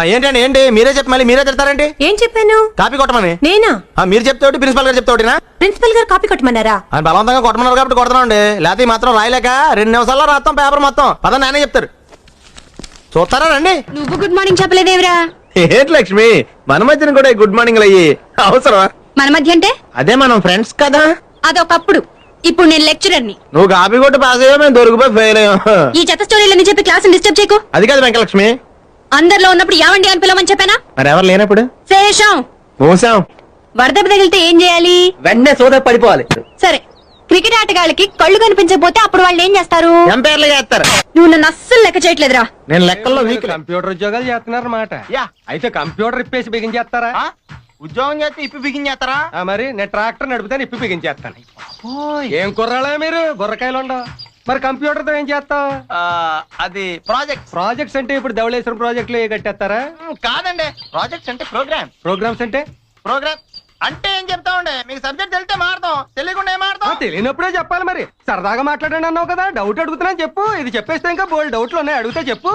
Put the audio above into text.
ఏంటండి ఏంటి మీరే చెప్పి మళ్ళీ మీరే తిడతారండి? ఏం చెప్పాను? కాపీ కొట్టమని. నేనా? మీరు చెప్తే ప్రిన్సిపల్ గారు చెప్తే ప్రిన్సిపల్ గారు కాపీ కొట్టమన్నారా? అని బలవంతంగా కొట్టమన్నారు కాబట్టి కొడుతున్నాండి. లేకపోతే మాత్రం రాయలేక 2 నిమిషాల్లో రాస్తాం పేపర్ మొత్తం. పద నానే చెప్తారు, చూస్తారా రండి. నువ్వు గుడ్ మార్నింగ్ చెప్పలేదేవరా? ఏంటి లక్ష్మి, మన మధ్యన కూడా గుడ్ మార్నింగ్ అయ్యి అవసరమా? మన మధ్య అంటే అదే మనం ఫ్రెండ్స్ కదా. అదొకప్పుడు. ఇప్పుడు నేను లెక్చరర్ ని. నువ్వు కాపీ కొట్టి పాస్ అయ్యా, మేము దొరికిపోయి ఫెయిల్ అయ్యాం. ఈ చెత్త స్టోరీలని చెప్పి క్లాస్ డిస్టర్బ్ చేయకు. అది కాదు వెంకలక్ష్మి, అందరిలో ఉన్నప్పుడు యావండి అని పిలవమని చెప్పానా? మరి ఎవరు లేనప్పుడు శేషం మూసాం. వరద తగిలితే ఏం చేయాలి? వెంటనే సోద పడిపోవాలి. సరే, క్రికెట్ ఆటగాళ్ళకి కళ్ళు కనిపించకపోతే అప్పుడు వాళ్ళు ఏం చేస్తారు? ఎంపైర్లు చేస్తారు. నువ్వు నన్ను అస్సలు లెక్క చేయట్లేదురా. నేను లెక్కల్లో వీక్. కంప్యూటర్ ఉద్యోగాలు చేస్తున్నారన్నమాట. అయితే కంప్యూటర్ ఇప్పేసి బిగించేస్తారా? ఉద్యోగం చేస్తే ఇప్పి బిగించేస్తారా? మరి నేను ట్రాక్టర్ నడుపుతాను, ఇప్పి బిగించేస్తాను. ఏం కుర్రాళ్ళ మీరు, బుర్రకాయలు ఉండవు. మరి కంప్యూటర్ తో ఏం చేస్తావు? అది ప్రాజెక్ట్స్ అంటే ఇప్పుడు ధవళేశ్వరం ప్రాజెక్టులు కట్టేస్తారా? కాదండి, ప్రాజెక్ట్స్ అంటే ప్రోగ్రామ్స్ అంటే ప్రోగ్రామ్ అంటే ఏం చెప్తా ఉండే. మీకు సబ్జెక్ట్ తెలితే మారుతాం, తెలియకుండా ఏం మారుతాం. తెలియనప్పుడే చెప్పాలి. మరి సరదాగా మాట్లాడండి అన్నావు కదా, డౌట్ అడుగుతున్నా చెప్పు. ఇది చెప్పేస్తే ఇంకా బోల్డ్ డౌట్లు ఉన్నాయి, అడిగితే చెప్పు.